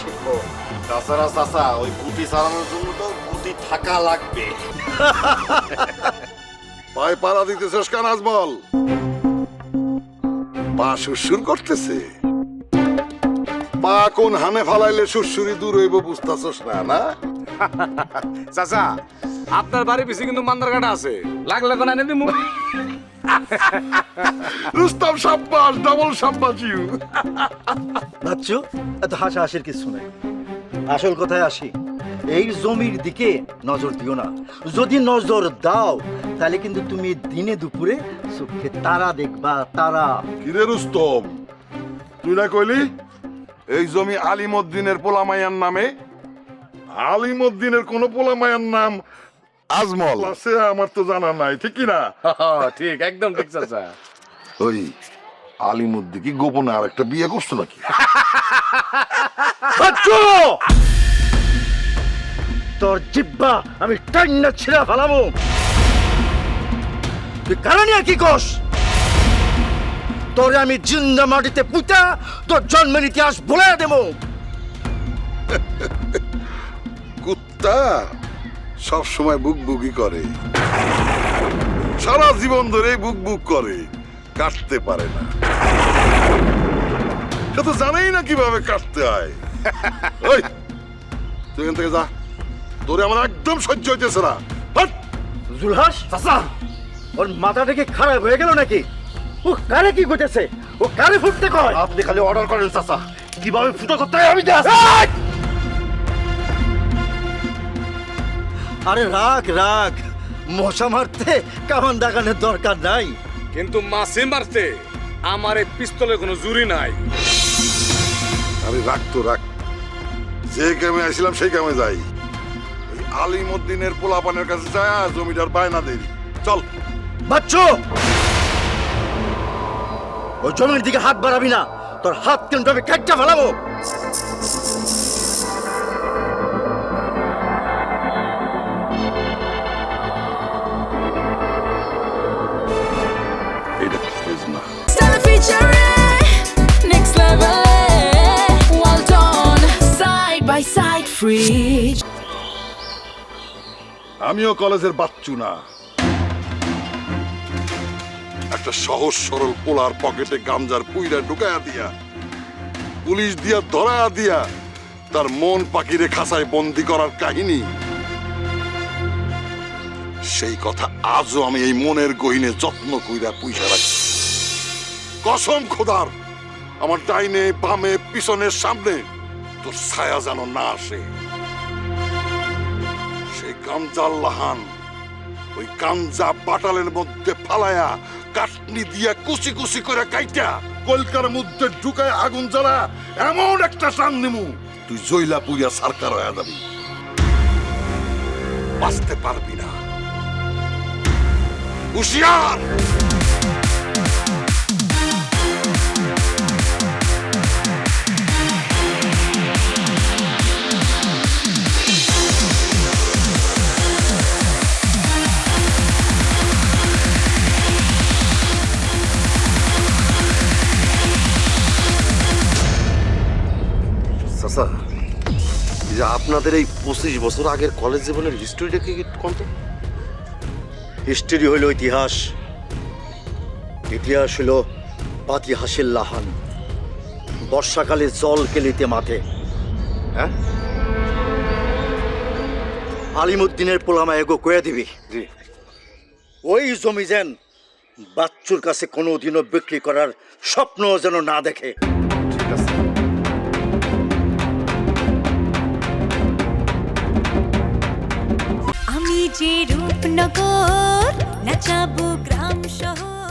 শিখবো। তাছাড়া চাচা ওই গুটি চালানোর জন্য তো গুটি থাকা লাগবে। পায়ে পাড়া দিতেছস কেন আজমল? পা সুরসুর করতেছে। পা কোন হানে ফালাইলে সুরসুরি দূর হইব বুঝতাছস না? না চাচা আপনার বাড়ি পিছে কিন্তু মান্দার কাটা আছে, লাগলে কোন এনে দিমু। রুস্তম সাব্বাস, ডাবল সাব্বাস ইউ। বাচ্চু, এত হাসাহাসির কিছু নাই। আসল কথায় আসি, এই জমির দিকে নজর দিও না। যদি নজর দাও তাহলে কিন্তু তুমি দিনে দুপুরে চোখে তারা দেখবা, তারা। কিরে রুস্তম, তুই না কইলি এই জমি আলিমউদ্দিনের পোলামাইয়ার নামে? আলিমউদ্দিনের কোন পোলামাইয়ার নাম আজমল আছে আমার তো জানা নাই, ঠিক কি না? ঠিক, একদম ঠিক চাচা। ওই আলিমউদ্দিন কি গোপনে আর একটা বিয়ে করছো নাকি? বাচ্চু, তোর জিব্বা আমি টাইনা ছিঁড়া ফেলাবো। তুই কারণ কি কস? তোরে আমি জিন্দা মাটিতে পুঁতা তোর জন্মের ইতিহাস বলে দেবো। কুত্তা সব সময় বুক বুকি করে, সারা জীবন ধরে বুক বুক করে, কাটতে পারে না। সে তো জানেই না কিভাবে কাটতে হয়। ওই তুই এখান থেকে যা, তোরে আমার একদম সহ্য হইতেছে না। হাট! জুলহাস চাচা, ওর মাথাটা কি খারাপ হয়ে গেল নাকি? ও কারে কি করতেছে? ও কারে ফুটতে কয়? আপনি খালি অর্ডার করেন চাচা, কিভাবে ফুটো করতে হয় আমি দেখ। আরে রাখ রাখ, মশা মারতে কামান দাগানোর দরকার নাই। কিন্তু মাছে মারতে আমার এই পিস্তলের কোনো জুরি নাই। আরে রাখ তো রাখ, যে কামে আসছিলাম সেই কামে যাই। ওই আলিমউদ্দিনের পোলাপানের কাছে যায় জমিটার বায়না দেই। চল। বাচ্চু, ওই জমির দিকে হাত বাড়াবি না, তোর হাত কিন্তু আমি কাটটা ফেলাবো। এটা বুঝ না। Stella featuring next level. Well done, side by side, free. আমিও কলেজের বাচ্চু না। একটা সহজ সরল পোলার পকেটে গামজার পুইরা ঢুকায়া দিয়া, পুলিশ দিয়া ধরায়া দিয়া, তার মন পাখিরে খাঁচায় বন্দি করার কাহিনী, সেই কথা আজও আমি এই মনের গহিনে যত্ন কইরা পুইসা রাখছি। কসম খোদার, আমার ডাইনে বামে পিছনের সামনে তোর ছায়া যেন না আসে। সেই গামজার লাহান ওই গামজা বাটালের মধ্যে ফালায়া কাটনি দিয়া কুচি কুচি করে কাইটা কলকার মধ্যে ঢুকায় আগুন জ্বালা এমন একটা টান দিমু, তুই জইলা পুইয়া সরকার হয়ে যাবি, বাঁচতে পারবি না। হুশিয়ার! চাচা, এই যে আপনাদের এই 25 বছর আগের কলেজ জীবনের হিস্ট্রিটা কি একটু কম তো? হিস্ট্রি হইল ইতিহাস, ইতিহাস হইল পাতিহাসের লাহান, বর্ষাকালে জল কেলিতে মাঠে। হ্যাঁ, আলিমউদ্দিনের পোলামা এগো কয়ে দিবি জি। ওই জমি যেন বাচ্চুর কাছে কোনোদিনও বিক্রি করার স্বপ্ন যেন না দেখে। ঠিক আছে। আমি যে রূপনগর নাচাবো গ্রাম শহর।